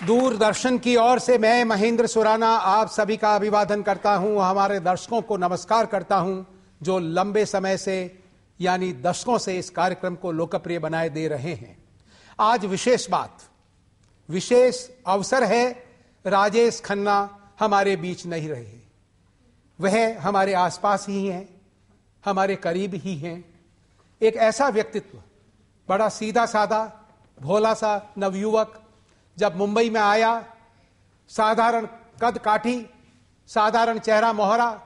दूरदर्शन की ओर से मैं महेंद्र सुराना आप सभी का अभिवादन करता हूं। हमारे दर्शकों को नमस्कार करता हूं जो लंबे समय से यानी दशकों से इस कार्यक्रम को लोकप्रिय बनाए दे रहे हैं। आज विशेष अवसर है। राजेश खन्ना हमारे बीच नहीं रहे। वह हमारे आसपास ही हैं, हमारे करीब ही हैं। एक ऐसा व्यक्तित्व, बड़ा सीधा साधा भोला सा नवयुवक, जब मुंबई में आया, साधारण कद काठी, साधारण चेहरा मोहरा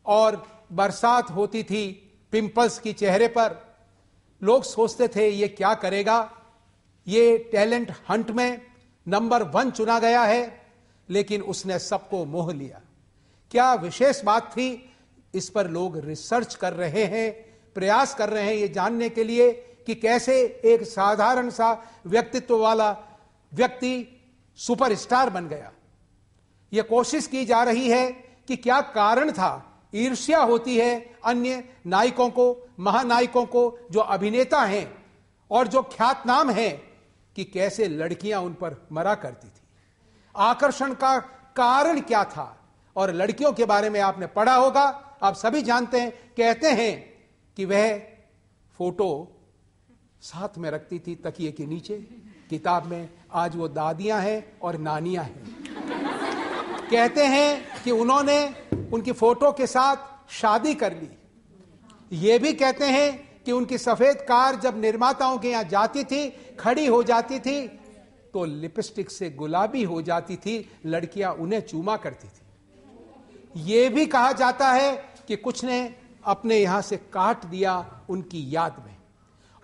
और बरसात होती थी पिंपल्स की चेहरे पर। लोग सोचते थे ये क्या करेगा, ये टैलेंट हंट में नंबर 1 चुना गया है, लेकिन उसने सबको मोह लिया। क्या विशेष बात थी, इस पर लोग रिसर्च कर रहे हैं, प्रयास कर रहे हैं ये जानने के लिए कि कैसे एक साधारण सा व्यक्तित्व वाला व्यक्ति सुपरस्टार बन गया। यह कोशिश की जा रही है कि क्या कारण था। ईर्ष्या होती है अन्य नायकों को, महानायकों को, जो अभिनेता हैं और जो ख्यातनाम हैं, कि कैसे लड़कियां उन पर मरा करती थी। आकर्षण का कारण क्या था। और लड़कियों के बारे में आपने पढ़ा होगा, आप सभी जानते हैं। कहते हैं कि वह फोटो साथ में रखती थी तकिए के नीचे, किताब में। आज वो दादियां हैं और नानियां हैं। कहते हैं कि उन्होंने उनकी फोटो के साथ शादी कर ली। ये भी कहते हैं कि उनकी सफेद कार जब निर्माताओं के यहां जाती थी, खड़ी हो जाती थी, तो लिपस्टिक से गुलाबी हो जाती थी, लड़कियां उन्हें चूमा करती थी। यह भी कहा जाता है कि कुछ ने अपने यहां से काट दिया उनकी याद में।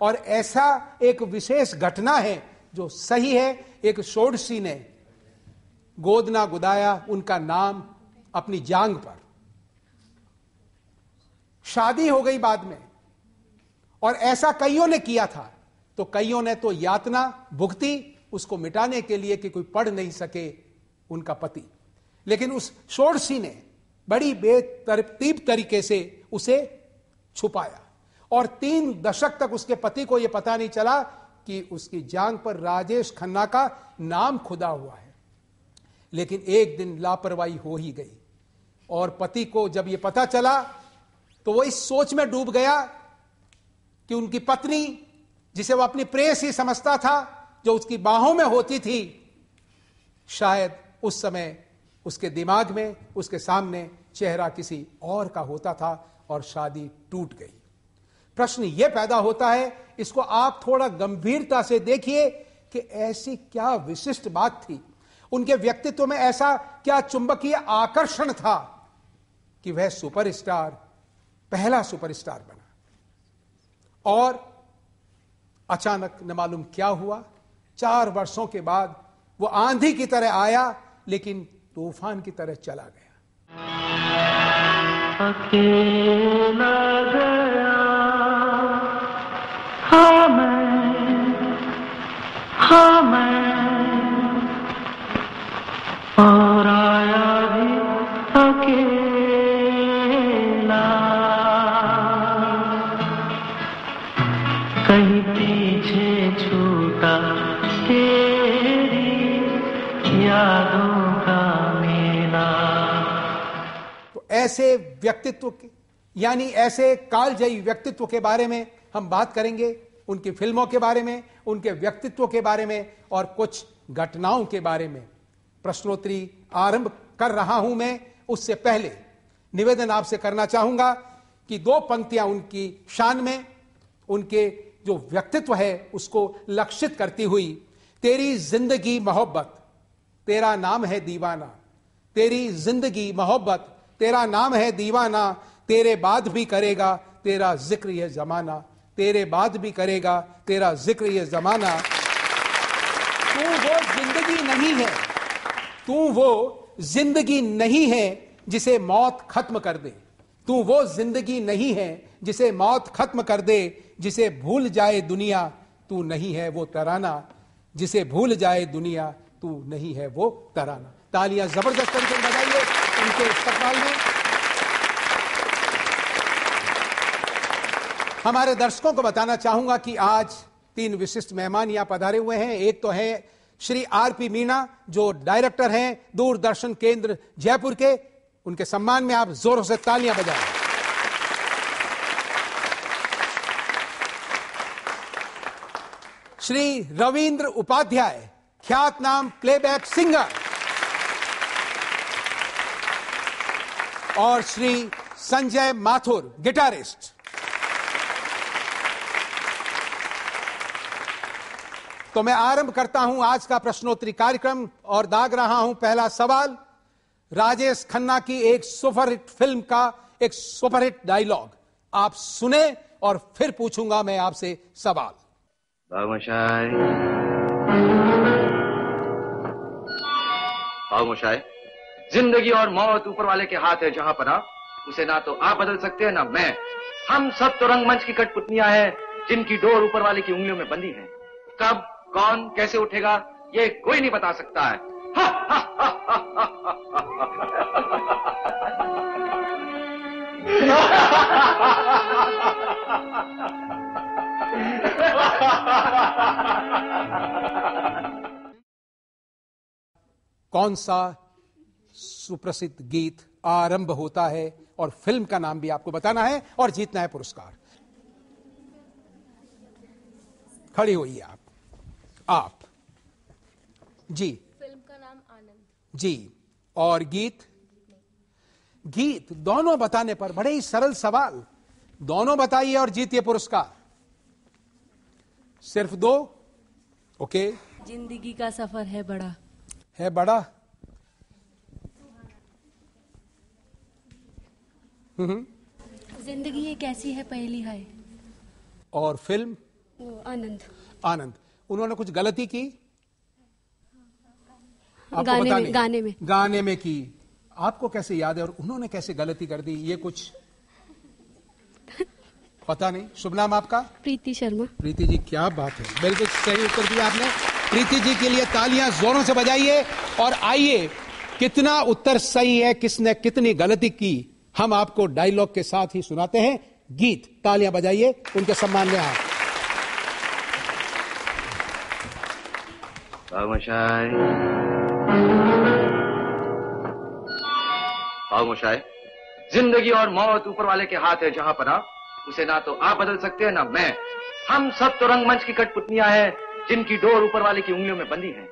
और ऐसा एक विशेष घटना है जो सही है। एक षोडशी ने गोद ना गुदाया उनका नाम अपनी जांग पर। शादी हो गई बाद में, और ऐसा कईयों ने किया था। तो कईयों ने तो यातना भुगती उसको मिटाने के लिए कि कोई पढ़ नहीं सके उनका पति। लेकिन उस षोडशी ने बड़ी बेतरतीब तरीके से उसे छुपाया, और 3 दशक तक उसके पति को यह पता नहीं चला कि उसकी जांग पर राजेश खन्ना का नाम खुदा हुआ है। लेकिन एक दिन लापरवाही हो ही गई, और पति को जब यह पता चला तो वो इस सोच में डूब गया कि उनकी पत्नी, जिसे वो अपनी प्रेयसी समझता था, जो उसकी बाहों में होती थी, शायद उस समय उसके दिमाग में, उसके सामने चेहरा किसी और का होता था, और शादी टूट गई। प्रश्न यह पैदा होता है, इसको आप थोड़ा गंभीरता से देखिए कि ऐसी क्या विशिष्ट बात थी, उनके व्यक्तित्व में ऐसा क्या चुंबकीय आकर्षण था कि वह सुपरस्टार, पहला सुपरस्टार बना। और अचानक न मालूम क्या हुआ, 4 वर्षों के बाद वो आंधी की तरह आया, लेकिन तूफान की तरह चला गया। अकेला गया हाँ मैं और आया भी अकेला। कहीं पीछे छूटा तेरी यादों का मेला। तो ऐसे व्यक्तित्व के, यानी ऐसे कालजयी व्यक्तित्व के बारे में हम बात करेंगे, उनकी फिल्मों के बारे में, उनके व्यक्तित्व के बारे में, और कुछ घटनाओं के बारे में। प्रश्नोत्तरी आरंभ कर रहा हूं मैं, उससे पहले निवेदन आपसे करना चाहूंगा कि 2 पंक्तियां उनकी शान में, उनके जो व्यक्तित्व है उसको लक्षित करती हुई। तेरी जिंदगी मोहब्बत, तेरा नाम है दीवाना। तेरी जिंदगी मोहब्बत, तेरा नाम है दीवाना। तेरे बाद भी करेगा तेरा जिक्र ये जमाना। तेरे बाद भी करेगा तेरा जिक्र ये जमाना। तू वो जिंदगी नहीं है, तू वो जिंदगी नहीं है जिसे मौत खत्म कर दे। तू वो जिंदगी नहीं है जिसे मौत खत्म कर दे। जिसे भूल जाए दुनिया तू नहीं है वो तराना। जिसे भूल जाए दुनिया तू नहीं है वो तराना। तालियां जबरदस्त तरीके से बजाइए उनके इस्तकबाल में। हमारे दर्शकों को बताना चाहूंगा कि आज 3 विशिष्ट मेहमान यहां पधारे हुए हैं। एक तो है श्री आरपी मीणा, जो डायरेक्टर हैं दूरदर्शन केंद्र जयपुर के, उनके सम्मान में आप जोरों से तालियां बजाएं। श्री रविंद्र उपाध्याय, ख्यातनाम प्लेबैक सिंगर, और श्री संजय माथुर, गिटारिस्ट। तो मैं आरंभ करता हूं आज का प्रश्नोत्तरी कार्यक्रम और दाग रहा हूं पहला सवाल। राजेश खन्ना की एक सुपरहिट फिल्म का एक सुपरहिट डायलॉग आप सुने और फिर पूछूंगा मैं आपसे सवाल। बाबूमोशाय, जिंदगी और मौत ऊपर वाले के हाथ है जहां पना, उसे ना तो आप बदल सकते हैं ना मैं। हम सब तो रंगमंच की कठपुतलियां हैं जिनकी डोर ऊपर वाले की उंगलियों में बंधी है। कब कौन कैसे उठेगा ये कोई नहीं बता सकता है। कौन सा सुप्रसिद्ध गीत आरंभ होता है और फिल्म का नाम भी आपको बताना है और जीतना है पुरस्कार। खड़ी होइए आप जी। फिल्म का नाम आनंद जी। और गीत दोनों बताने पर, बड़े ही सरल सवाल, दोनों बताइए और जीतिए पुरस्कार। सिर्फ 2? ओके। जिंदगी का सफर है बड़ा। है बड़ा। जिंदगी एक ऐसी है पहली है। और फिल्म? आनंद। उन्होंने कुछ गलती की आपको गाने में की। आपको कैसे याद है और उन्होंने कैसे गलती कर दी, ये कुछ पता नहीं। शुभ नाम आपका? प्रीति शर्मा। प्रीति जी, क्या बात है, बिल्कुल सही उत्तर दिया आपने। प्रीति जी के लिए तालियां जोरों से बजाइए। और आइए, कितना उत्तर सही है, किसने कितनी गलती की, हम आपको डायलॉग के साथ ही सुनाते हैं। गीत, तालियां बजाइए उनके सम्मान में। आप बाबूमोशाय, जिंदगी और मौत ऊपर वाले के हाथ है जहां पना, उसे ना तो आप बदल सकते हैं ना मैं। हम सब तो रंगमंच की कठपुतलियां हैं जिनकी डोर ऊपर वाले की उंगलियों में बंधी है।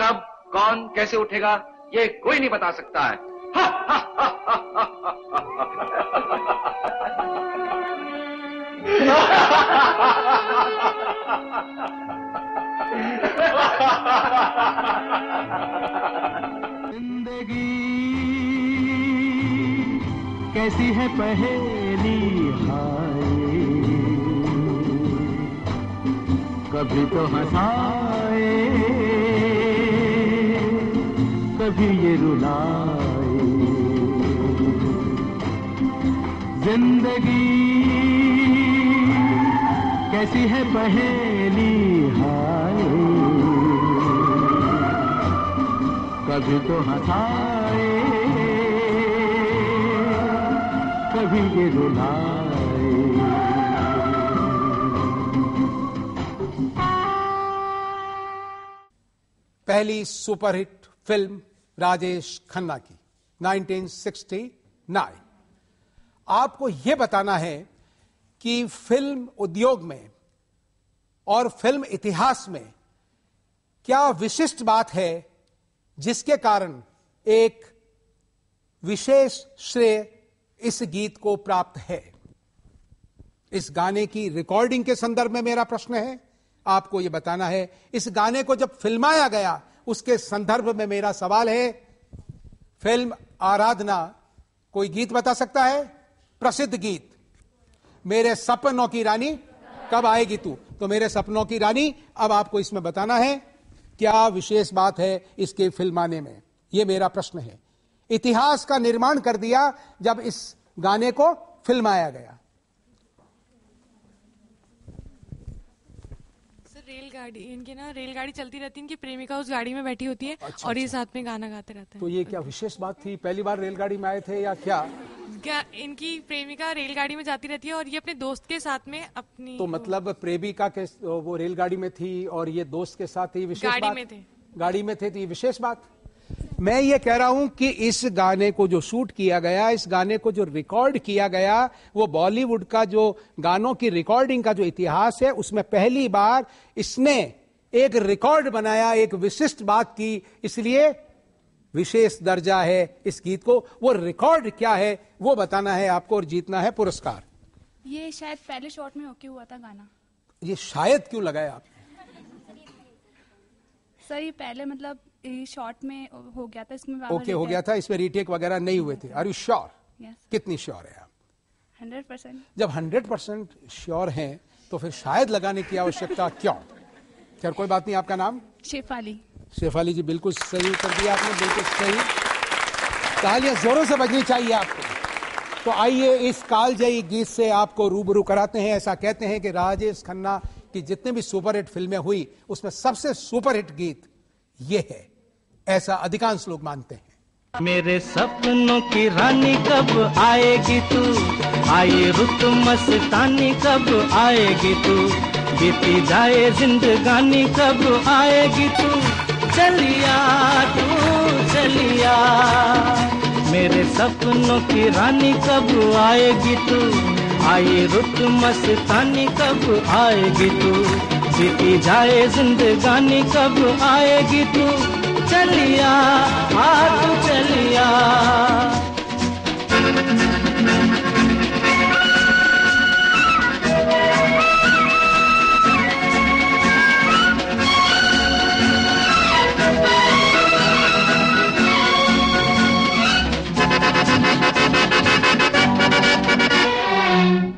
कब कौन कैसे उठेगा ये कोई नहीं बता सकता है। जिंदगी कैसी है पहेली हाय, कभी तो हंसाए कभी ये रुलाए। जिंदगी कैसी है पहेली हाय, कभी तो हंसाए कभी ये रुलाए। पहली सुपरहिट फिल्म राजेश खन्ना की 1969। आपको यह बताना है कि फिल्म उद्योग में और फिल्म इतिहास में क्या विशिष्ट बात है जिसके कारण एक विशेष श्रेय इस गीत को प्राप्त है। इस गाने की रिकॉर्डिंग के संदर्भ में मेरा प्रश्न है, आपको यह बताना है। इस गाने को जब फिल्माया गया उसके संदर्भ में मेरा सवाल है। फिल्म आराधना, कोई गीत बता सकता है? प्रसिद्ध गीत, मेरे सपनों की रानी कब आएगी तू। तो मेरे सपनों की रानी, अब आपको इसमें बताना है क्या विशेष बात है इसके फिल्माने में, यह मेरा प्रश्न है। इतिहास का निर्माण कर दिया जब इस गाने को फिल्माया गया। रेलगाड़ी, इनकी ना रेलगाड़ी चलती रहती है, इनकी प्रेमिका उस गाड़ी में बैठी होती है। अच्छा, और ये साथ में गाना गाते रहते हैं। तो ये क्या विशेष बात थी? पहली बार रेलगाड़ी में आए थे या क्या? इनकी प्रेमिका रेलगाड़ी में जाती रहती है और ये अपने दोस्त के साथ में अपनी, तो मतलब प्रेमिका के वो रेलगाड़ी में थी और ये दोस्त के साथ ही विशेष गाड़ी बात? में थे। गाड़ी में थे तो ये विशेष बात। मैं ये कह रहा हूं कि इस गाने को जो शूट किया गया, इस गाने को जो रिकॉर्ड किया गया, वो बॉलीवुड का जो गानों की रिकॉर्डिंग का जो इतिहास है उसमें पहली बार इसने एक रिकॉर्ड बनाया, एक विशिष्ट बात की, इसलिए विशेष दर्जा है इस गीत को। वो रिकॉर्ड क्या है वो बताना है आपको और जीतना है पुरस्कार। ये शायद पहले शॉट में होके हुआ था गाना। ये शायद क्यों लगाया आप? सर ये पहले मतलब शॉट में हो गया था, इसमें ओके हो गया था, इसमें रीटेक वगैरह नहीं हुए थे। Are you sure? यस। कितनी श्योर है आप? 100%। जब 100% श्योर हैं तो फिर शायद लगाने की आवश्यकता क्यों? खैर कोई बात नहीं। आपका नाम? शेफाली। शेफाली जी, बिल्कुल सही उत्तर दिया आपने, बिल्कुल सही। तालियां जोरों से बजनी चाहिए आपको। तो आइए इस कालजयी गीत से आपको रूबरू कराते हैं। ऐसा कहते हैं कि राजेश खन्ना की जितने भी सुपरहिट फिल्में हुई उसमें सबसे सुपरहिट गीत ये है, ऐसा अधिकांश लोग मानते हैं। मेरे सपनों की रानी कब आएगी तू, आई रुत मस्तानी कब आएगी तू, बीती जाए जिंदगानी कब आएगी तू, चलिया तू चलिया। मेरे सपनों की रानी कब आएगी तू, आई रुत मस्तानी कब आएगी तू, बीती जाए जिंदगानी कब आएगी तू, चलिया आ तू चलिया।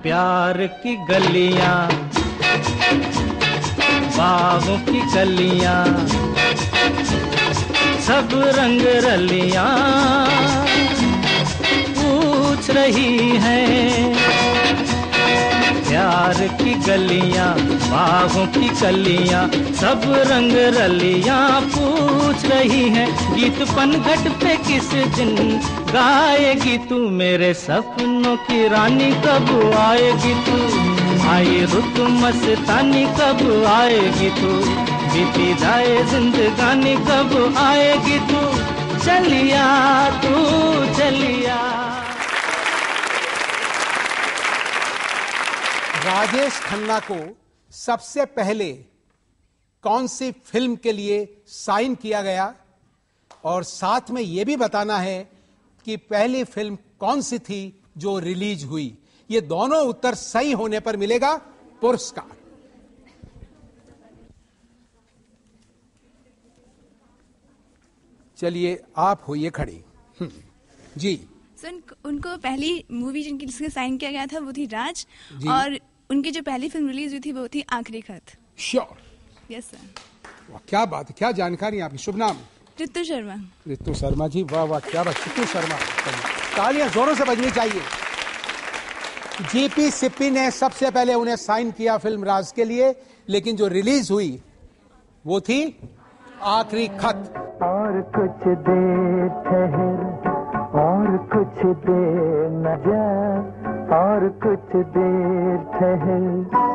प्यार की गलियां, बागों की कलियां, सब रंग रलियां पूछ रही हैं। प्यार की गलियां, बागों की कलियां, सब रंग रलियां पूछ रही हैं। गीत पनघट पे किस दिन गाएगी तू, मेरे सपनों की रानी कब आएगी तू, आई रुत मस्तानी कब आएगी तू, बीती जाए जिंदगानी कब आएगी तू, चलिया तू चलिया। राजेश खन्ना को सबसे पहले कौन सी फिल्म के लिए साइन किया गया और साथ में यह भी बताना है कि पहली फिल्म कौन सी थी जो रिलीज हुई। ये दोनों उत्तर सही होने पर मिलेगा पुरस्कार। चलिए आप होइए खड़ी। जी सर उनको पहली मूवी जिनकी जिसके साइन किया गया था वो थी राज, और उनकी जो पहली फिल्म रिलीज हुई थी वो थी आखिरी खत। श्योर? Yes sir. क्या बात है, क्या जानकारी आपकी। शुभ नाम? ऋतु शर्मा। ऋतु शर्मा जी, वाह वाह क्या बात। ऋतु शर्मा, तालियां जोरों से बजनी चाहिए। जीपी सिप्पी ने सबसे पहले उन्हें साइन किया फिल्म राज के लिए, लेकिन जो रिलीज हुई वो थी आखिरी खत। और कुछ देर ठहर, और कुछ देर न जा, और कुछ देर ठहर।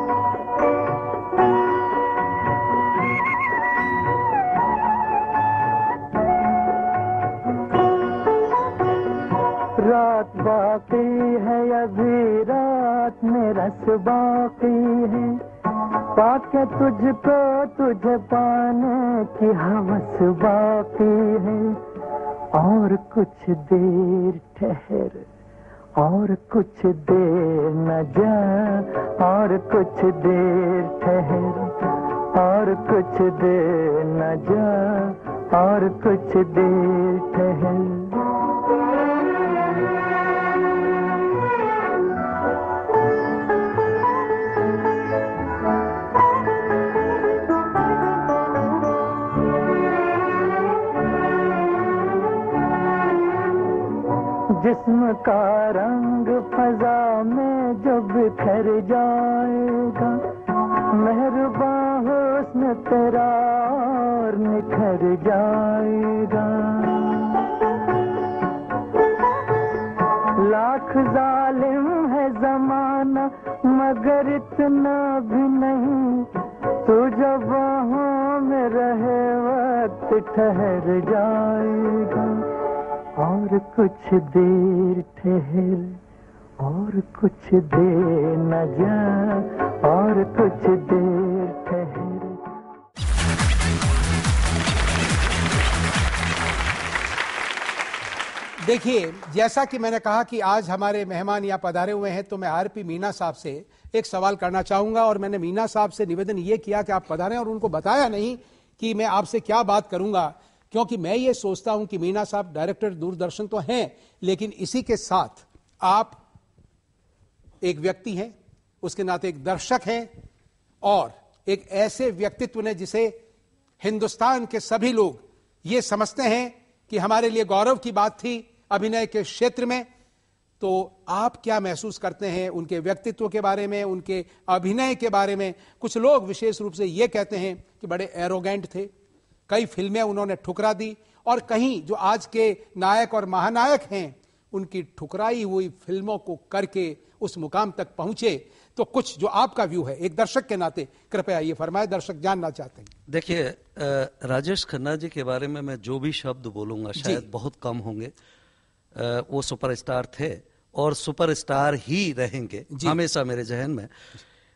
रात बाकी है अभी, रात में रस बाकी है, पाके तुझको तुझे पाने की हवस बाकी है। और कुछ देर ठहर, और कुछ देर न जा, और कुछ देर ठहर, और कुछ देर न जा, और कुछ देर ठहर। जिस्म का रंग फजा में जो बिखर जाएगा, मेहरबान हुस्न तेरा और निखर जाएगा। लाख जालिम है जमाना मगर इतना भी नहीं, तू जब बाहों में रहे वक्त ठहर जाएगा, और कुछ देर ठहर, और कुछ देर न जा, और कुछ देर ठहर। देखिए, जैसा कि मैंने कहा कि आज हमारे मेहमान यहाँ पधारे हुए हैं, तो मैं आरपी मीना साहब से एक सवाल करना चाहूंगा। और मैंने मीना साहब से निवेदन ये किया कि आप पधारें, और उनको बताया नहीं कि मैं आपसे क्या बात करूंगा, क्योंकि मैं ये सोचता हूं कि मीना साहब डायरेक्टर दूरदर्शन तो हैं, लेकिन इसी के साथ आप एक व्यक्ति हैं, उसके नाते एक दर्शक हैं, और एक ऐसे व्यक्तित्व ने जिसे हिंदुस्तान के सभी लोग ये समझते हैं कि हमारे लिए गौरव की बात थी अभिनय के क्षेत्र में। तो आप क्या महसूस करते हैं उनके व्यक्तित्व के बारे में, उनके अभिनय के बारे में? कुछ लोग विशेष रूप से यह कहते हैं कि बड़े एरोगेंट थे, कई फिल्में उन्होंने ठुकरा दी, और कहीं जो आज के नायक और महानायक हैं उनकी ठुकराई हुई फिल्मों को करके उस मुकाम तक पहुंचे। तो कुछ जो आपका व्यू है एक दर्शक के नाते, कृपया ये फरमाए, दर्शक जानना चाहते हैं। देखिए, राजेश खन्ना जी के बारे में मैं जो भी शब्द बोलूंगा शायद बहुत कम होंगे। वो सुपरस्टार थे और सुपरस्टार ही रहेंगे हमेशा मेरे जहन में।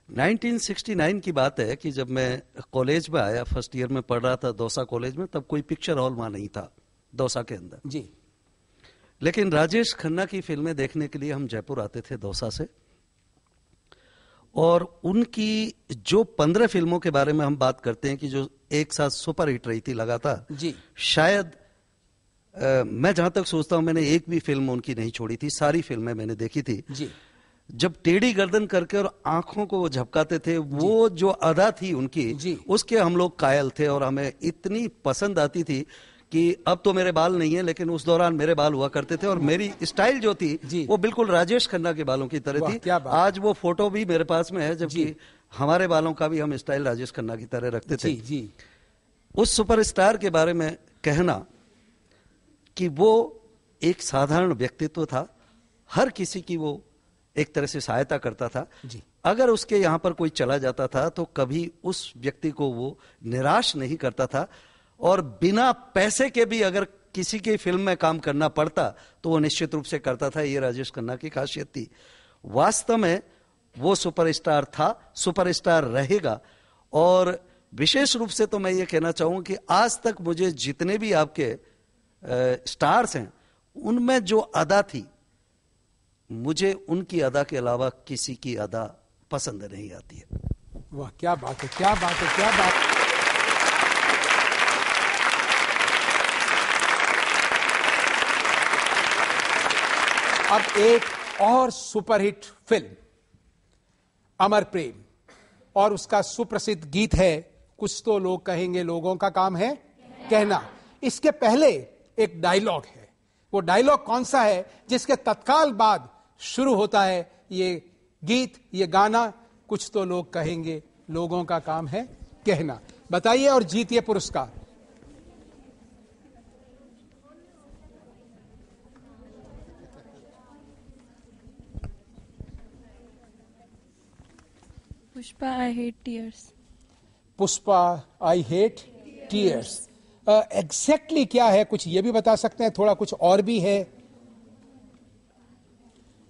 1969 की बात है कि जब मैं कॉलेज में आया, फर्स्ट ईयर में पढ़ रहा था दौसा कॉलेज में, तब कोई पिक्चर हॉल वहां नहीं था दौसा के अंदर जी। लेकिन राजेश खन्ना की फिल्में देखने के लिए हम जयपुर आते थे दौसा से, और उनकी जो 15 फिल्मों के बारे में हम बात करते हैं कि जो एक साथ सुपर हिट रही थी लगातार जी, शायद मैं जहां तक सोचता हूं मैंने एक भी फिल्म उनकी नहीं छोड़ी थी, सारी फिल्में मैंने देखी थी जी। जब टेढ़ी गर्दन करके और आंखों को वो झपकाते थे, वो जो अदा थी उनकी, उसके हम लोग कायल थे, और हमें इतनी पसंद आती थी कि अब तो मेरे बाल नहीं है, लेकिन उस दौरान मेरे बाल हुआ करते थे, और मेरी स्टाइल जो थी वो बिल्कुल राजेश खन्ना के बालों की तरह थी। आज वो फोटो भी मेरे पास में है, जबकि हमारे बालों का भी हम स्टाइल राजेश खन्ना की तरह रखते थे जी। उस सुपरस्टार के बारे में कहना कि वो एक साधारण व्यक्तित्व था, हर किसी की वो एक तरह से सहायता करता था जी। अगर उसके यहां पर कोई चला जाता था तो कभी उस व्यक्ति को वो निराश नहीं करता था, और बिना पैसे के भी अगर किसी की फिल्म में काम करना पड़ता तो वो निश्चित रूप से करता था। ये राजेश खन्ना की खासियत थी। वास्तव में वो सुपरस्टार था, सुपरस्टार रहेगा। और विशेष रूप से तो मैं ये कहना चाहूंगा कि आज तक मुझे जितने भी आपके स्टार्स हैं उनमें जो अदा थी, मुझे उनकी अदा के अलावा किसी की अदा पसंद नहीं आती है। वाह, क्या बात है, क्या बात है, क्या बात है। अब एक और सुपरहिट फिल्म अमर प्रेम, और उसका सुप्रसिद्ध गीत है कुछ तो लोग कहेंगे लोगों का काम है कहना। इसके पहले एक डायलॉग है, वो डायलॉग कौन सा है जिसके तत्काल बाद शुरू होता है ये गीत, ये गाना, कुछ तो लोग कहेंगे लोगों का काम है कहना। बताइए और जीतिए पुरस्कार। Pushpa I hate tears. Pushpa I hate tears exactly क्या है, कुछ ये भी बता सकते हैं? थोड़ा कुछ और भी है,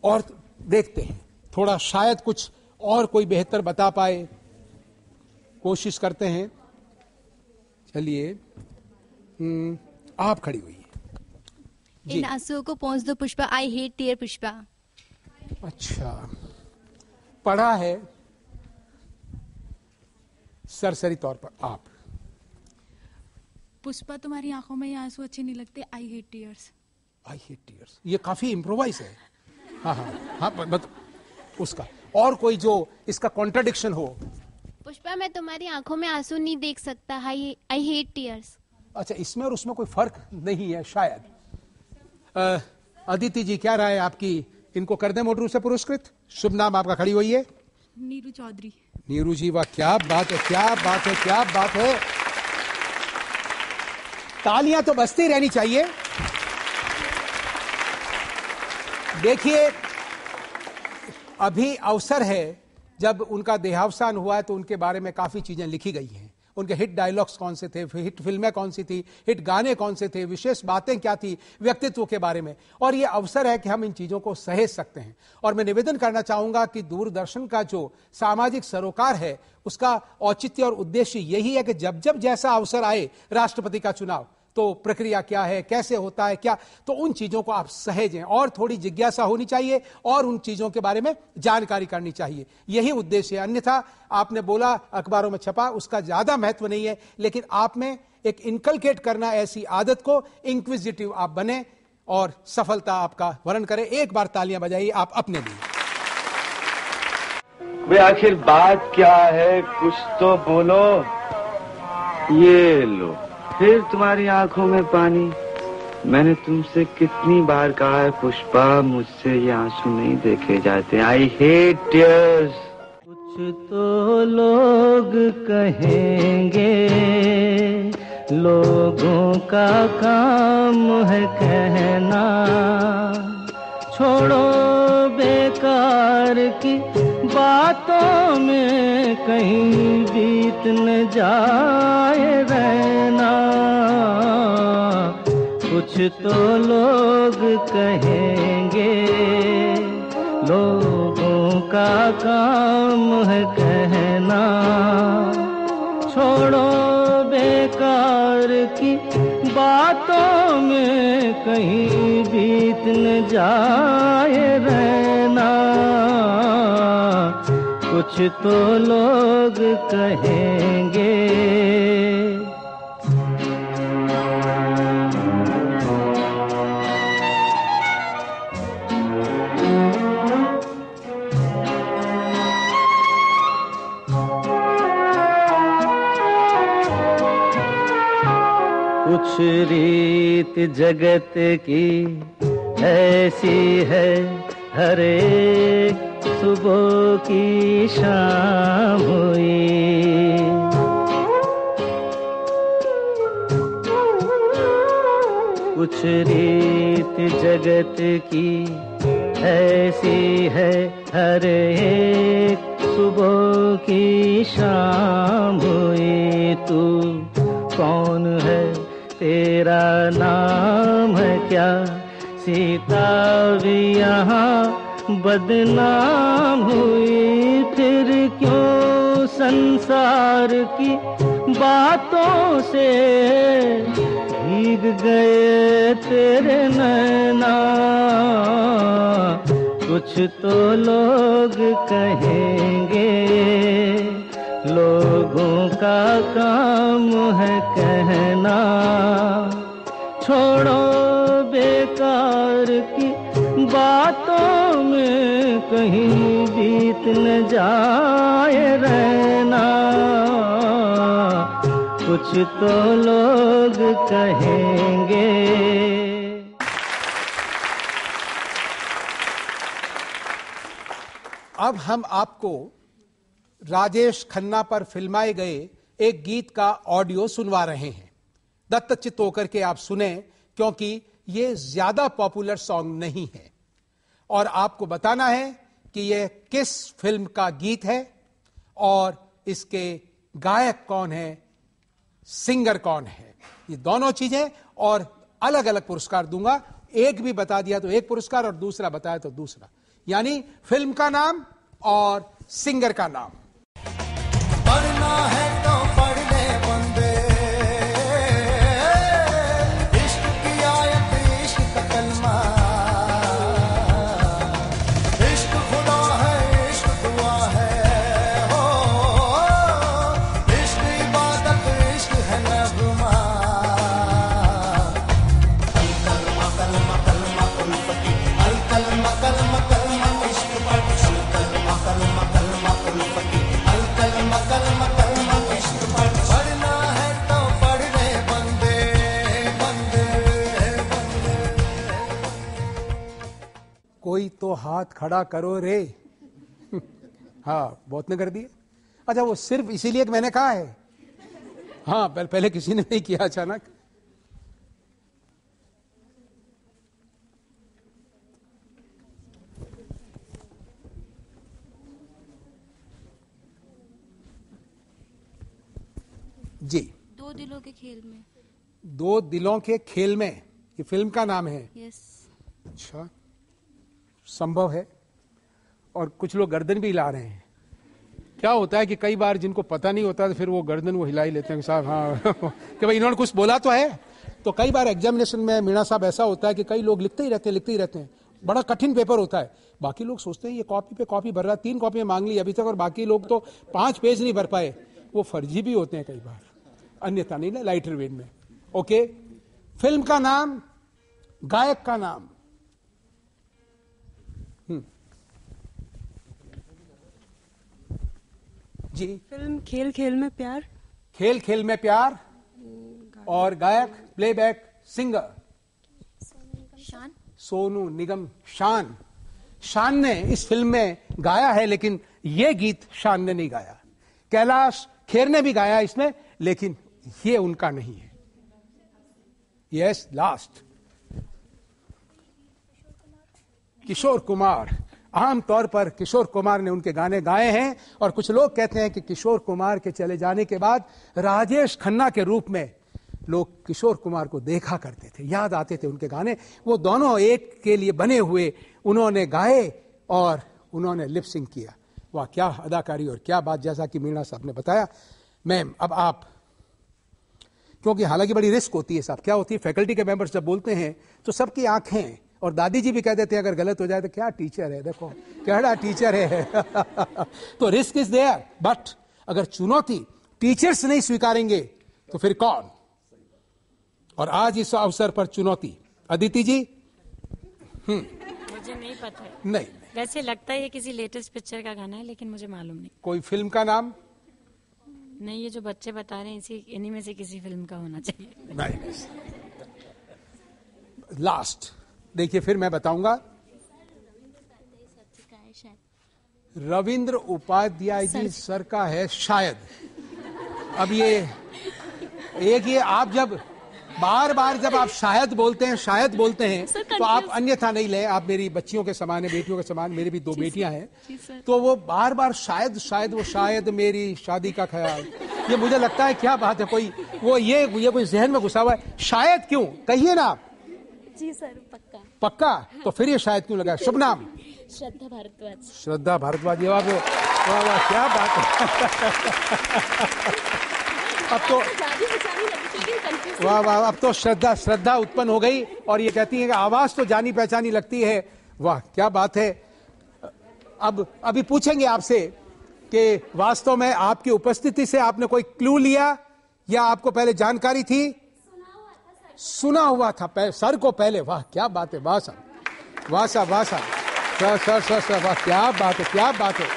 और देखते हैं थोड़ा, शायद कुछ और कोई बेहतर बता पाए, कोशिश करते हैं। चलिए, आप खड़ी हुई है। इन आंसुओं को पहुंच दो Pushpa, I hate tear Pushpa. अच्छा, पढ़ा है सरसरी तौर पर आप। पुष्पा तुम्हारी आंखों में ये आंसू अच्छे नहीं लगते, I hate tears. I hate tears, ये काफी इम्प्रोवाइज है। हाँ हाँ हाँ, उसका और कोई जो इसका कॉन्ट्राडिक्शन हो। पुष्पा मैं तुम्हारी आंखों में आंसू नहीं देख सकता, आई हेट टीयर्स। अच्छा, इसमें और उसमें कोई फर्क नहीं है शायद। अदिति जी, क्या राय आपकी? इनको कर दें मोटरू से पुरस्कृत। शुभ नाम आपका, खड़ी हुई है। नीरू चौधरी। नीरू जी, वाह, क्या बात है, क्या बात है, क्या बात है। तालियां तो बजती रहनी चाहिए। देखिए, अभी अवसर है जब उनका देहावसान हुआ है तो उनके बारे में काफी चीजें लिखी गई हैं। उनके हिट डायलॉग्स कौन से थे, हिट फिल्में कौन सी थी, हिट गाने कौन से थे, विशेष बातें क्या थी व्यक्तित्व के बारे में। और ये अवसर है कि हम इन चीजों को सहेज सकते हैं। और मैं निवेदन करना चाहूंगा कि दूरदर्शन का जो सामाजिक सरोकार है उसका औचित्य और उद्देश्य यही है कि जब जब जैसा अवसर आए, राष्ट्रपति का चुनाव, तो प्रक्रिया क्या है, कैसे होता है, क्या, तो उन चीजों को आप सहेजें और थोड़ी जिज्ञासा होनी चाहिए और उन चीजों के बारे में जानकारी करनी चाहिए। यही उद्देश्य है। अन्यथा आपने बोला अखबारों में छपा, उसका ज्यादा महत्व नहीं है, लेकिन आप में एक इनकलकेट करना ऐसी आदत को, इंक्विजिटिव आप बने और सफलता आपका वर्ण करे। एक बार तालियां बजाइए आप अपने लिए। वे आखिर बात क्या है, कुछ तो बोलो। ये लो, फिर तुम्हारी आंखों में पानी। मैंने तुमसे कितनी बार कहा है पुष्पा, मुझसे ये आंसू नहीं देखे जाते। I hate tears. कुछ तो लोग कहेंगे, लोगों का काम है कहना। छोड़ो बेकार की बातों में कहीं बीत न जाए रहना। कुछ तो लोग कहेंगे, लोगों का काम है कहना। छोड़ो बेकार की बातों में कहीं बीत न जाए रहना। कुछ तो लोग कहेंगे। कुछ रीत जगत की ऐसी है, हर एक सुबह की शाम हुई। कुछ रीत जगत की ऐसी है, हर एक सुबह की शाम हुई। तू कौन है, तेरा नाम है क्या? सीता भी यहाँ बदनाम हुई। फिर क्यों संसार की बातों से भीग गए तेरे नैना? कुछ तो लोग कहेंगे, लोगों का काम है कहना। छोड़ो बेकार की बातों में कहीं बीत न जाए रहना। कुछ तो लोग कहेंगे। अब हम आपको राजेश खन्ना पर फिल्माए गए एक गीत का ऑडियो सुनवा रहे हैं। दत्तचित्त होकर के आप सुने, क्योंकि ये ज्यादा पॉपुलर सॉन्ग नहीं है और आपको बताना है कि यह किस फिल्म का गीत है और इसके गायक कौन है, सिंगर कौन है। ये दोनों चीजें, और अलग अलग पुरस्कार दूंगा। एक भी बता दिया तो एक पुरस्कार और दूसरा बताया तो दूसरा, यानी फिल्म का नाम और सिंगर का नाम। पढ़ना है तो पढ़ ले बंदे, इश्क की आयत, इश्क का कलमा। इश्क खुदा है, इश्क दुआ है, हो इश्क इबादत, इश्क है नगमा। अल कलमा कलमा उल्फती, अल कलमा कलमा कलमा इश्क पर, अल कलमा कलमा उल्फती, अल कलमा कलमा कलमा इश्क पर। पढ़ना है तो पढ़ ले बंदे, बंदे बंदे। कोई तो हाथ खड़ा करो रे। हाँ, बहुत ने कर दिए। अच्छा, वो सिर्फ इसीलिए कि मैंने कहा है? हाँ, पहले किसी ने नहीं किया अचानक। जी। दो दिलों के खेल में। दो दिलों के खेल में, ये फिल्म का नाम है? यस। अच्छा, संभव है। और कुछ लोग गर्दन भी हिला रहे हैं। क्या होता है कि कई बार जिनको पता नहीं होता तो फिर वो गर्दन वो हिला ही लेते हैं साहब, हाँ कि भाई इन्होंने कुछ बोला तो है। तो कई बार एग्जामिनेशन में मीणा साहब ऐसा होता है कि कई लोग लिखते ही रहते हैं, बड़ा कठिन पेपर होता है। बाकी लोग सोचते हैं ये कॉपी पे कॉपी भर रहा, 3 कॉपियां मांग ली अभी तक और बाकी लोग तो 5 पेज नहीं भर पाए। वो फर्जी भी होते हैं कई बार, अन्यथा नहीं ना, लाइटर वेट में। ओके, फिल्म का नाम, गायक का नाम। जी। फिल्म खेल खेल में प्यार। खेल खेल में प्यार। और गायक, प्लेबैक सिंगर? शान। सोनू निगम। शान। शान ने इस फिल्म में गाया है, लेकिन यह गीत शान ने नहीं गाया। कैलाश खेर ने भी गाया इसमें, लेकिन ये उनका नहीं है। Yes, last Kishore Kumar. आमतौर पर किशोर कुमार ने उनके गाने गाए हैं और कुछ लोग कहते हैं कि किशोर कुमार के चले जाने के बाद राजेश खन्ना के रूप में लोग किशोर कुमार को देखा करते थे, याद आते थे उनके गाने। वो दोनों एक के लिए बने हुए, उन्होंने गाए और उन्होंने लिप सिंक किया। वाह, क्या अदाकारी और क्या बात, जैसा कि मीणा साहब ने बताया। मैम, अब आप, क्योंकि हालांकि बड़ी रिस्क होती है साहब, क्या होती है, फैकल्टी के मेंबर्स जब बोलते हैं तो सबकी आंखें, और दादी जी भी कह देते हैं अगर गलत हो जाए तो क्या टीचर है, देखो क्या टीचर है तो रिस्क इज देयर, बट अगर चुनौती टीचर्स नहीं स्वीकारेंगे तो फिर कौन? और आज इस अवसर पर चुनौती, अदिति जी। मुझे नहीं पता है। नहीं, वैसे लगता है ये किसी लेटेस्ट पिक्चर का गाना है, लेकिन मुझे मालूम नहीं। कोई फिल्म का नाम? नहीं, ये जो बच्चे बता रहे हैं इन्हीं में से किसी फिल्म का होना चाहिए। नहीं। लास्ट देखिए, फिर मैं बताऊंगा। रविंद्र उपाध्याय जी सर का है शायद। अब ये आप जब बार बार जब आप शायद बोलते हैं तो आप अन्यथा नहीं ले, आप मेरी बच्चियों के समान है, बेटियों के समान, मेरी भी 2 बेटियां हैं, तो वो बार बार शायद मेरी शादी का ख्याल, ये मुझे लगता है क्या बात है, कोई वो ये कोई जहन में घुसा हुआ है। शायद क्यों, कहिए ना आप। जी सर, पक्का? तो फिर ये शायद क्यों लगा? शुभ नाम? श्रद्धा भारद्वाज। श्रद्धा भारद्वाज, वाह क्या बात है अब तो वाह, अब तो श्रद्धा उत्पन्न हो गई और ये कहती है कि आवाज तो जानी पहचानी लगती है। वाह क्या बात है। अब अभी पूछेंगे आपसे कि वास्तव में आपकी उपस्थिति से आपने कोई क्लू लिया या आपको पहले जानकारी थी? सुना हुआ था सर को पहले। वाह क्या बात है, वाह साहब, वाह साहब, वाह साहब, सर, वाह क्या बात है।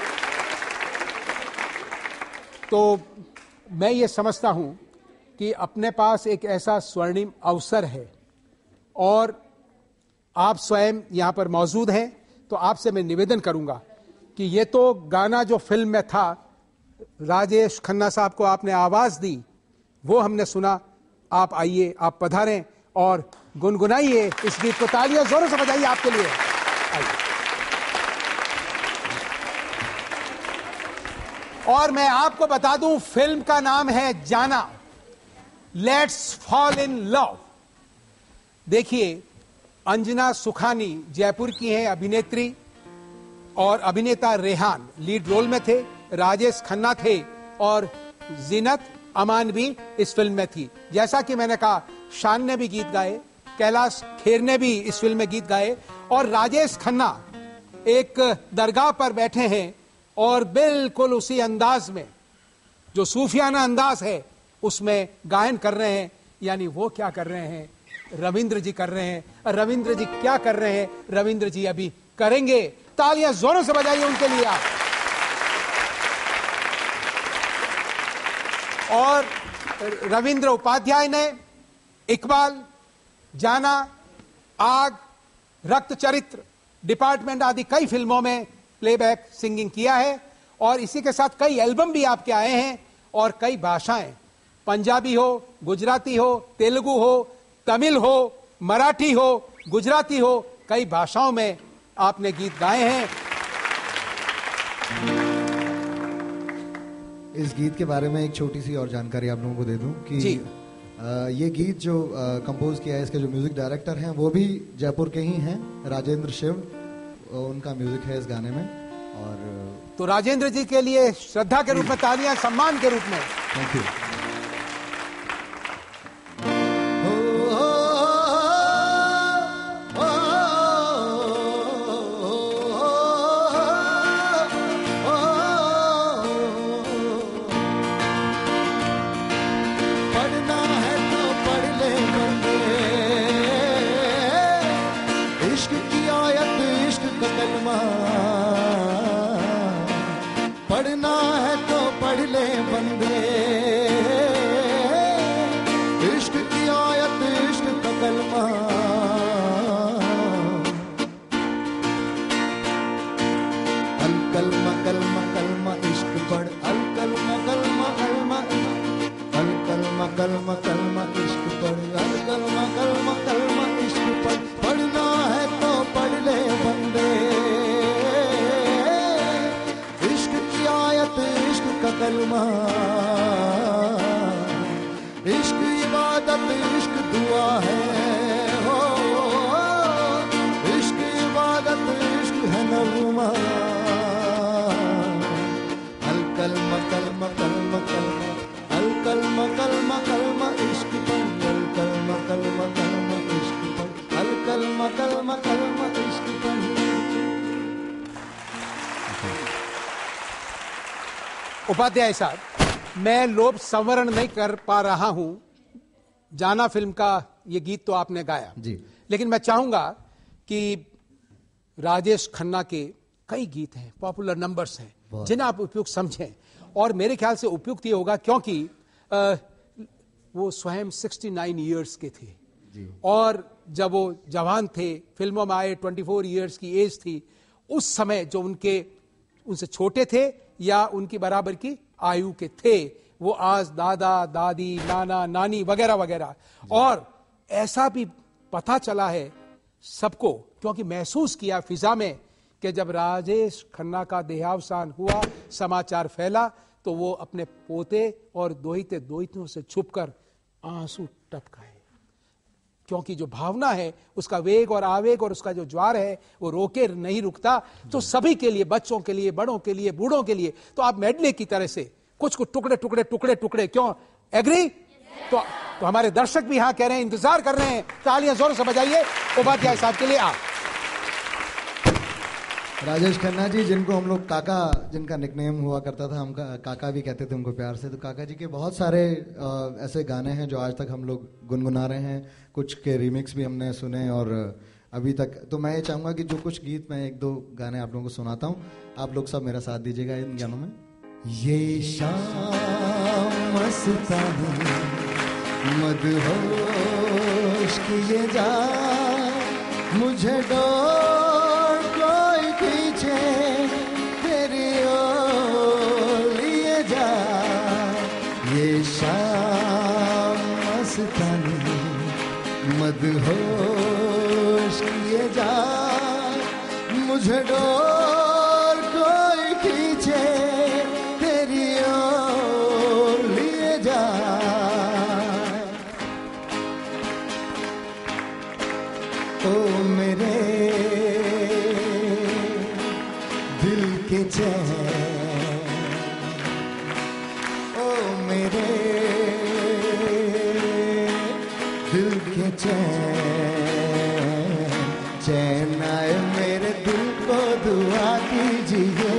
तो मैं ये समझता हूं कि अपने पास एक ऐसा स्वर्णिम अवसर है और आप स्वयं यहां पर मौजूद हैं, तो आपसे मैं निवेदन करूंगा कि ये तो गाना जो फिल्म में था, राजेश खन्ना साहब को आपने आवाज दी, वो हमने सुना। आप आइए, आप पधारें और गुनगुनाइए इस गीत को, तालियां जोरों से बजाइए आपके लिए। और मैं आपको बता दूं, फिल्म का नाम है जाना, लेट्स फॉल इन लव। देखिए, अंजना सुखानी जयपुर की हैं अभिनेत्री और अभिनेता रेहान लीड रोल में थे, राजेश खन्ना थे और जीनत अमान भी इस फिल्म में थी। जैसा कि मैंने कहा, शान ने भी गीत गाए, कैलाश खेर ने भी इस फिल्म में गीत गाए और राजेश खन्ना एक दरगाह पर बैठे हैं और बिल्कुल उसी अंदाज में, जो सूफियाना अंदाज है, उसमें गायन कर रहे हैं। यानी वो क्या कर रहे हैं? रविंद्र जी कर रहे हैं। रविंद्र जी क्या कर रहे हैं? रविंद्र जी अभी करेंगे। तालियां जोरों से बजाइए उनके लिए आप। और रविंद्र उपाध्याय ने इकबाल, जाना, आग, रक्त चरित्र, डिपार्टमेंट आदि कई फिल्मों में प्लेबैक सिंगिंग किया है और इसी के साथ कई एल्बम भी आपके आए हैं और कई भाषाएं, पंजाबी हो, गुजराती हो, तेलुगु हो, तमिल हो, मराठी हो, गुजराती हो, कई भाषाओं में आपने गीत गाए हैं। इस गीत के बारे में एक छोटी सी और जानकारी आप लोगों को दे दूं कि ये गीत जो कंपोज किया है, इसके जो म्यूजिक डायरेक्टर हैं वो भी जयपुर के ही हैं, राजेंद्र शिव, उनका म्यूजिक है इस गाने में। और तो राजेंद्र जी के लिए श्रद्धा के रूप में तालियां, सम्मान के रूप में। Thank you. पढ़ना है तो पढ़ ले बंदे, इश्क की आयत इश्क का कलमा। अल कलमा कलमा कलमा इश्क पढ़, अल कलमा कलमा कलमा, अल कलमा कलमा कलमा इश्क पढ़, अल कलमा कलमा कलमा इश्क पढ़। पढ़ना है तो पढ़ ले बंदे, कलमा। इश्क इबादत इश्क दुआ है, हो इश्क इबादत इश्क है नगमा। अल कलमा कलमा कलमा कलमा, अल कलमा कलमा कलमा इश्क पर, अल कलमा कलमा कलमा इश्क पर, अल कलमा कलमा कलमा इश्क पर। उपाध्याय साहब, मैं लोभ संवरण नहीं कर पा रहा हूं। जाना फिल्म का ये गीत तो आपने गाया जी, लेकिन मैं चाहूंगा कि राजेश खन्ना के कई गीत हैं, पॉपुलर नंबर्स हैं, जिन्हें आप उपयुक्त समझें। और मेरे ख्याल से उपयुक्त ये होगा क्योंकि वो स्वयं 69 ईयर्स के थे जी। और जब वो जवान थे, फिल्मों में आए, 24 ईयर्स की एज थी, उस समय जो उनसे छोटे थे या उनकी बराबर की आयु के थे, वो आज दादा दादी नाना नानी वगैरह वगैरह। और ऐसा भी पता चला है सबको, क्योंकि महसूस किया फिजा में कि जब राजेश खन्ना का देहावसान हुआ, समाचार फैला, तो वो अपने पोते और दोहिते दोहितों से छुपकर आंसू टपकाए, क्योंकि जो भावना है, उसका वेग और आवेग और उसका जो ज्वार है, वो रोके नहीं रुकता। तो सभी के लिए, बच्चों के लिए, बड़ों के लिए, बूढ़ों के लिए, तो आप मेडले की तरह से कुछ कुछ टुकड़े टुकड़े टुकड़े टुकड़े, क्यों एग्री? तो हमारे दर्शक भी यहां कह रहे हैं, इंतजार कर रहे हैं, तालियां जोर से बजाइए उपाध्याय साहब के लिए। आप राजेश खन्ना जी, जिनको हम लोग काका, जिनका निकनेम हुआ करता था, हम काका भी कहते थे उनको प्यार से। तो काका जी के बहुत सारे ऐसे गाने हैं जो आज तक हम लोग गुनगुना रहे हैं, कुछ के रीमिक्स भी हमने सुने और अभी तक। तो मैं ये चाहूंगा कि जो कुछ गीत, मैं एक दो गाने आप लोगों को सुनाता हूँ, आप लोग सब मेरा साथ दीजिएगा इन गानों में। ये शाम मस्तानी मदहोश किए जा, मुझे डोर कोई खींचे तेरी ओर लिए जा। ये शाम मस्तानी मदहोश किए जा, मुझे डोर कोई खींचे तेरी ओर लिए जा। ओ मेरे दिल के चैन, ओ मेरे दिल के चैन, चैन आए मेरे दिल को दुआ कीजिए।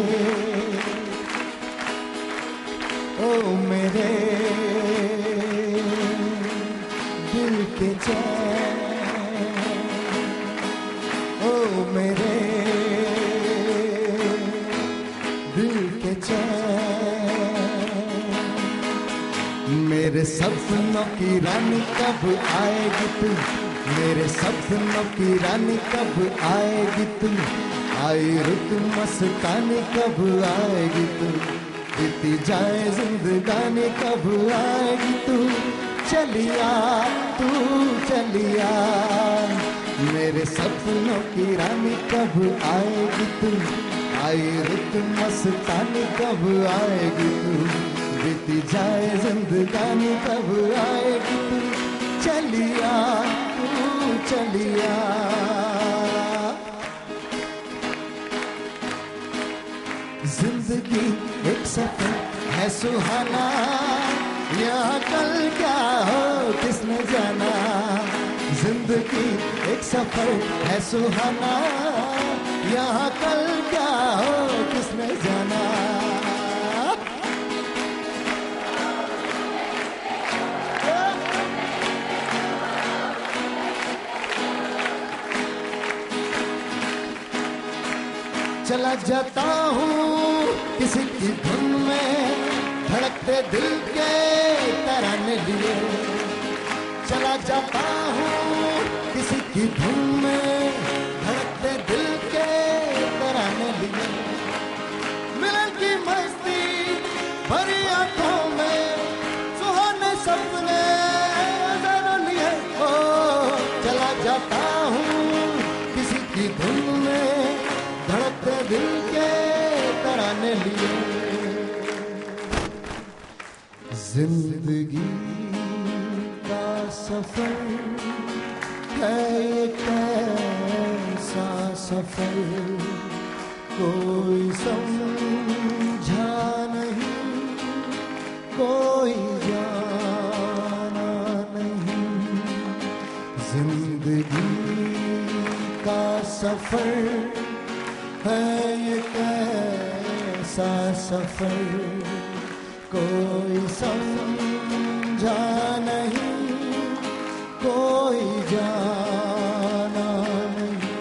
ओ मेरे दिल के चैन, ओ मेरे दिल के चैन, मेरे सपनों की रानी कब आएगी तू, मेरे सपनों की रानी कब आएगी तू, आई रुत मस्तानी कब आएगी तू, बीती जाए जिंदगानी कब आएगी तू, चलिया तू चलिया, मेरे सपनों की रानी कब आएगी तू, आई रुत मस्तानी कब आएगी तू, बीती जाए जिंदगानी कब आएगी तू चलिया तू चलिया। जिंदगी एक सफर है सुहाना, यहाँ कल क्या हो किसने जाना। जिंदगी एक सफर है सुहाना, यहाँ कल क्या हो किसने जाना। चला जाता हूँ किसी की धुन में, धड़कते दिल के तराने लिए। चला जाता हूँ किसी की धुन में, धड़कते दिल के तराने लिए। मिलन की मस्ती भरी आंखों में, सुहाने सपने नजरों लिए। ओ चला जाता हूँ किसी की धुन में, धड़कते दिल के तराने लिए। जिंदगी का सफर है कैसा सफर, कोई समझा नहीं, कोई जाना नहीं। जिंदगी का सफर है ये कैसा सफर, कोई समझा नहीं, कोई जाना नहीं।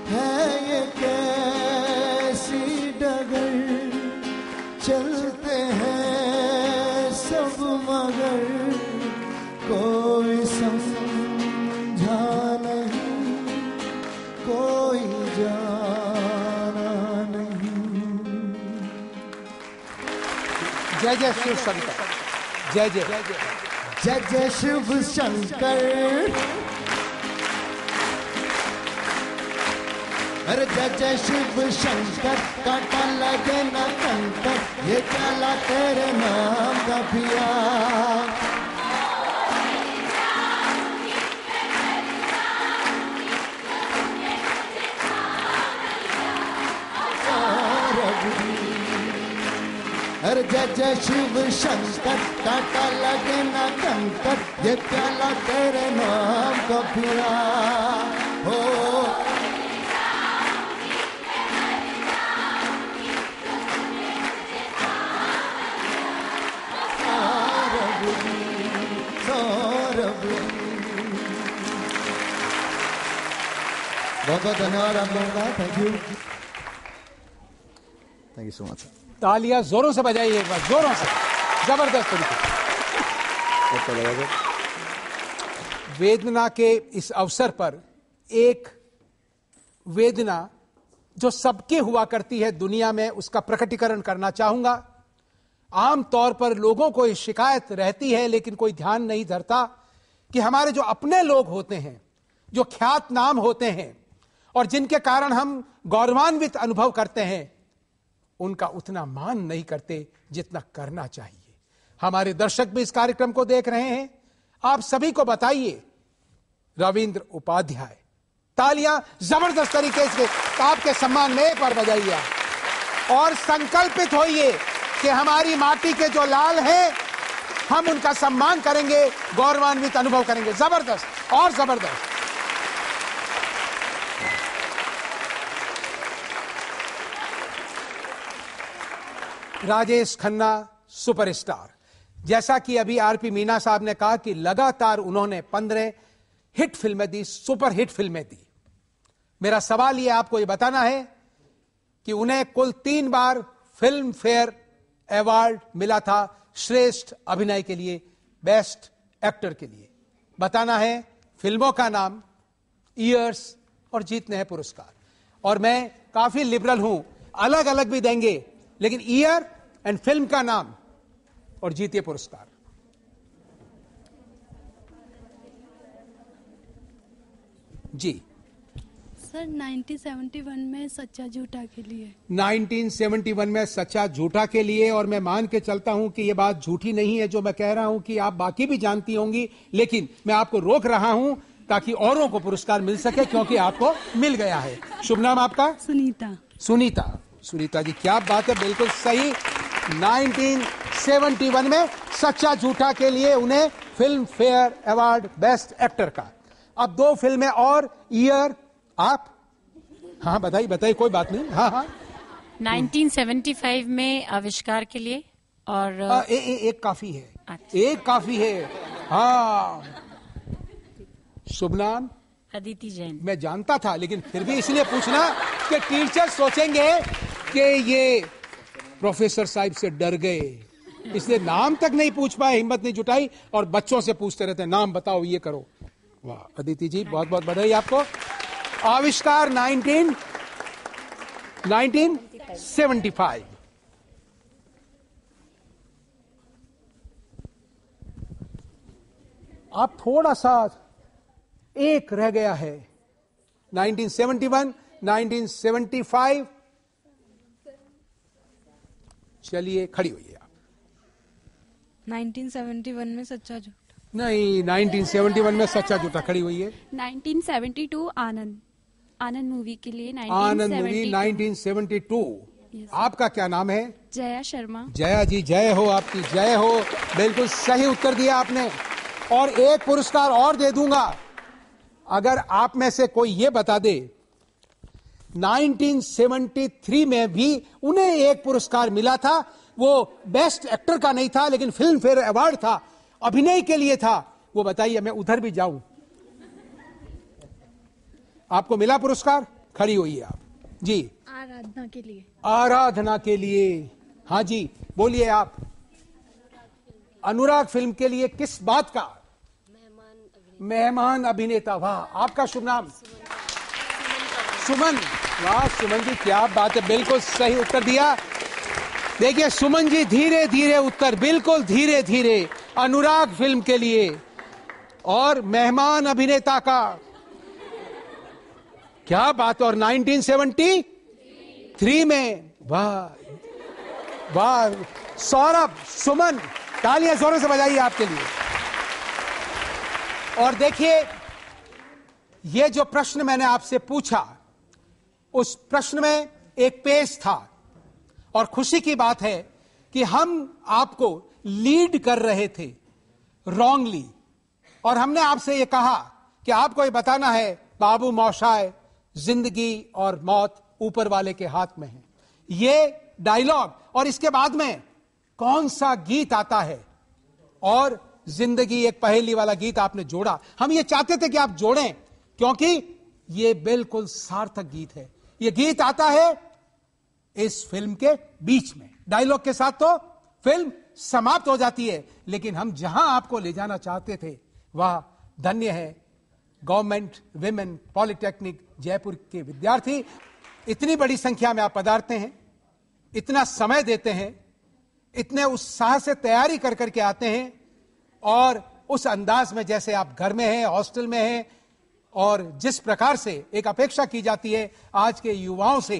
है ये कैसी डगर, चलते हैं सब मगर, कोई समझा नहीं, कोई जाना नहीं। जय जय शिव शंकर, जय जय जय जय शिव शंकर। अरे जय जय शिव शंकर, कांटा लगे ना कंकर, ये काला तेरे नाम का पिया। अरे जय जय शिव शंकर, कांटा लगे ना कंकर, ये प्याला तेरे नाम का पिया। हो बहुत बहुत धन्यवाद आप लोगों का। Thank you so much. तालियां जोरों से बजाइए एक बार, जोरों से, जबरदस्त तरीके से। वेदना के इस अवसर पर एक वेदना जो सबके हुआ करती है दुनिया में, उसका प्रकटीकरण करना चाहूंगा। आमतौर पर लोगों को इस शिकायत रहती है, लेकिन कोई ध्यान नहीं धरता कि हमारे जो अपने लोग होते हैं, जो ख्यात नाम होते हैं और जिनके कारण हम गौरवान्वित अनुभव करते हैं, उनका उतना मान नहीं करते जितना करना चाहिए। हमारे दर्शक भी इस कार्यक्रम को देख रहे हैं। आप सभी को बताइए, रविंद्र उपाध्याय। तालियां जबरदस्त तरीके से आपके सम्मान में एक बार बजाइए और संकल्पित होइए कि हमारी माटी के जो लाल हैं, हम उनका सम्मान करेंगे, गौरवान्वित अनुभव करेंगे। जबरदस्त और जबरदस्त। राजेश खन्ना सुपरस्टार। जैसा कि अभी आरपी मीना साहब ने कहा कि लगातार उन्होंने 15 हिट फिल्में दी, सुपर हिट फिल्में दी। मेरा सवाल यह आपको यह बताना है कि उन्हें कुल 3 बार फिल्म फेयर अवार्ड मिला था श्रेष्ठ अभिनय के लिए, बेस्ट एक्टर के लिए। बताना है फिल्मों का नाम, ईयर्स और जीतने हैं पुरस्कार। और मैं काफी लिबरल हूं, अलग अलग भी देंगे, लेकिन ईयर एंड फिल्म का नाम और जीतिए पुरस्कार। जी सर 1971 में सच्चा झूठा के लिए। 1971 में सच्चा झूठा के लिए। और मैं मान के चलता हूं कि ये बात झूठी नहीं है जो मैं कह रहा हूं कि आप बाकी भी जानती होंगी, लेकिन मैं आपको रोक रहा हूं ताकि औरों को पुरस्कार मिल सके, क्योंकि आपको मिल गया है। शुभ नाम आपका? सुनीता। सुनीता। सुनीता जी क्या बात है, बिल्कुल सही। 1971 में सच्चा झूठा के लिए उन्हें film fair award best actor का। अब 2 फिल्में और। ईयर आप? हाँ बताइए बताइए, कोई बात नहीं। हाँ हाँ 1975 में आविष्कार के लिए। और एक काफी है। अच्छा। एक काफी है। हाँ शुभ नाम? अदिति जैन। मैं जानता था, लेकिन फिर भी इसलिए पूछना कि टीचर सोचेंगे कि ये प्रोफेसर साहब से डर गए, इसलिए नाम तक नहीं पूछ पाए, हिम्मत नहीं जुटाई, और बच्चों से पूछते रहते हैं नाम बताओ, ये करो। वाह अदिति जी, बहुत बहुत बधाई आपको। आविष्कार 1975। आप थोड़ा सा, एक रह गया है। 1971, 1975। चलिए खड़ी हुई आप। 1971 में सच्चा झूठा नहीं, 1971 में सच्चा झूठा खड़ी हुई है। 1972 आनंद। आनंद मूवी के लिए 1972। आनंद मूवी 1972। आपका क्या नाम है? जया शर्मा। जया जी जय हो, आपकी जय हो। बिल्कुल सही उत्तर दिया आपने। और एक पुरस्कार और दे दूंगा अगर आप में से कोई ये बता दे 1973 में भी उन्हें एक पुरस्कार मिला था। वो बेस्ट एक्टर का नहीं था, लेकिन फिल्म फेयर अवार्ड था, अभिनय के लिए था। वो बताइए, मैं उधर भी जाऊं। आपको मिला पुरस्कार? खड़ी हुई है आप जी। आराधना के लिए। आराधना के लिए। हाँ जी बोलिए आप। अनुराग फिल्म के लिए किस बात का? मेहमान अभिनेता। वाह, आपका शुभ नाम? सुमन। वाह सुमन जी क्या बात है, बिल्कुल सही उत्तर दिया। देखिए सुमन जी धीरे धीरे उत्तर, बिल्कुल धीरे धीरे। अनुराग फिल्म के लिए और मेहमान अभिनेता का, क्या बात। और 1973 में। वाह वाह सौरभ, सुमन, तालियां जोरों से बजाइए आपके लिए। और देखिए ये जो प्रश्न मैंने आपसे पूछा, उस प्रश्न में एक पेज था, और खुशी की बात है कि हम आपको लीड कर रहे थे रॉन्गली, और हमने आपसे ये कहा कि आपको ये बताना है बाबू मौशाय, जिंदगी और मौत ऊपर वाले के हाथ में है, ये डायलॉग। और इसके बाद में कौन सा गीत आता है, और जिंदगी एक पहेली वाला गीत आपने जोड़ा। हम ये चाहते थे कि आप जोड़ें, क्योंकि ये बिल्कुल सार्थक गीत है। ये गीत आता है इस फिल्म के बीच में, डायलॉग के साथ तो फिल्म समाप्त हो जाती है, लेकिन हम जहां आपको ले जाना चाहते थे वह धन्य है गवर्नमेंट विमेन पॉलिटेक्निक जयपुर के विद्यार्थी। इतनी बड़ी संख्या में आप पधारते हैं, इतना समय देते हैं, इतने उत्साह से तैयारी कर करके आते हैं, और उस अंदाज में जैसे आप घर में हैं, हॉस्टल में हैं, और जिस प्रकार से एक अपेक्षा की जाती है आज के युवाओं से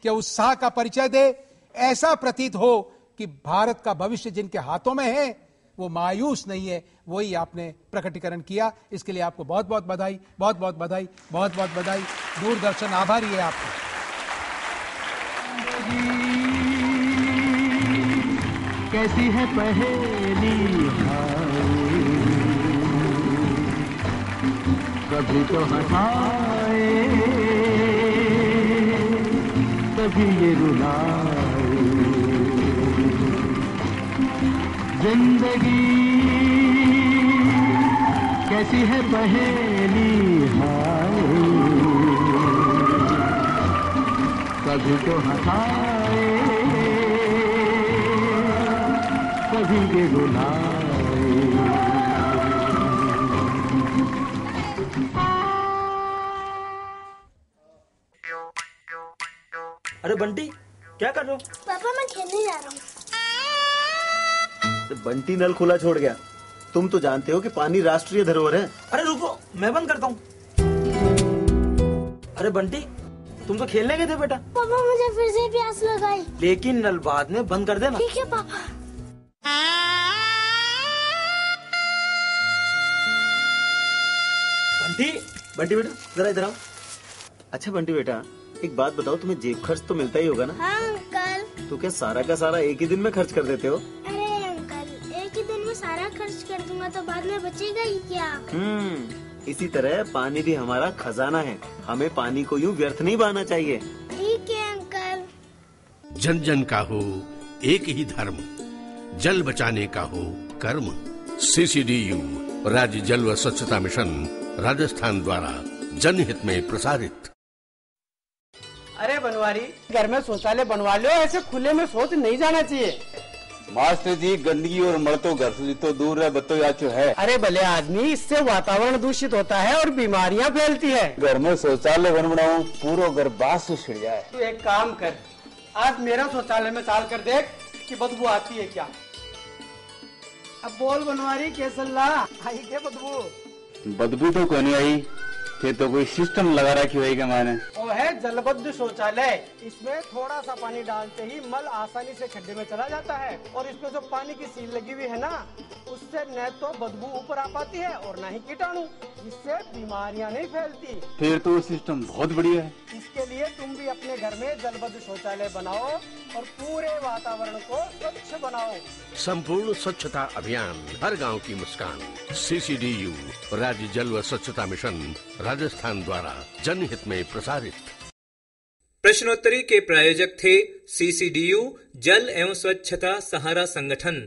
कि उत्साह का परिचय दे, ऐसा प्रतीत हो कि भारत का भविष्य जिनके हाथों में है वो मायूस नहीं है, वही आपने प्रकटीकरण किया। इसके लिए आपको बहुत बहुत बधाई, बहुत बहुत बधाई, बहुत बहुत बधाई। दूरदर्शन आभारी है आपका। कैसी है पहेली कभी तो हंसाए, कभी ये रुलाए, जिंदगी कैसी है पहेली हाय, कभी तो हंसाए, कभी ये रुलाए। अरे बंटी क्या कर रहे हो? पापा मैं खेलने जा रहा हूँ। बंटी नल खुला छोड़ गया। तुम तो जानते हो कि पानी राष्ट्रीय धरोहर है। अरे रुको मैं बंद करता हूँ। अरे बंटी, तुम तो खेलने गए थे बेटा। पापा मुझे फिर से प्यास लगाई। लेकिन नल बाद में बंद कर देना। ठीक है पापा। बंटी, बंटी बेटा जरा इधर आओ। अच्छा बंटी बेटा, एक बात बताओ, तुम्हें जेब खर्च तो मिलता ही होगा ना? हाँ अंकल। तो क्या सारा का सारा एक ही दिन में खर्च कर देते हो? अरे अंकल, एक ही दिन में सारा खर्च कर दूंगा तो बाद में बचेगा ही क्या? इसी तरह पानी भी हमारा खजाना है, हमें पानी को यूं व्यर्थ नहीं बहाना चाहिए। ठीक है अंकल। जन जन का हो एक ही धर्म, जल बचाने का हो कर्म। CCDU राज्य जल व स्वच्छता मिशन राजस्थान द्वारा जनहित में प्रसारित। अरे बनवारी, घर में शौचालय बनवा लो, ऐसे खुले में शौच नहीं जाना चाहिए। मास्टर जी, गंदगी और मल तो घर से तो दूर है, बतो या है। अरे भले आदमी, इससे वातावरण दूषित होता है और बीमारियां फैलती है। घर में शौचालय बनाऊं, पूरा घर बास से छिड़ जाए। तू एक काम कर, आज मेरा शौचालय में चाल कर देख कि बदबू आती है क्या। अब बोल बनवारी, कैसा आई क्या बदबू? बदबू तो कोई नहीं आई, फिर तो कोई सिस्टम लगा रखी होगी मैंने। वो है जलबद्ध शौचालय। इसमें थोड़ा सा पानी डालते ही मल आसानी से खड्डे में चला जाता है, और इसमें जो पानी की सील लगी हुई है ना, उससे न तो बदबू ऊपर आ पाती है और न ही कीटाणु, जिससे बीमारियां नहीं फैलती। फिर तो सिस्टम बहुत बढ़िया है। इसके लिए तुम भी अपने घर में जलबद्ध शौचालय बनाओ और पूरे वातावरण को स्वच्छ बनाओ। संपूर्ण स्वच्छता अभियान, हर गांव की मुस्कान। CCDU राज्य जल व स्वच्छता मिशन राजस्थान द्वारा जनहित में प्रसारित। प्रश्नोत्तरी के प्रायोजक थे CCDU जल एवं स्वच्छता सहारा संगठन।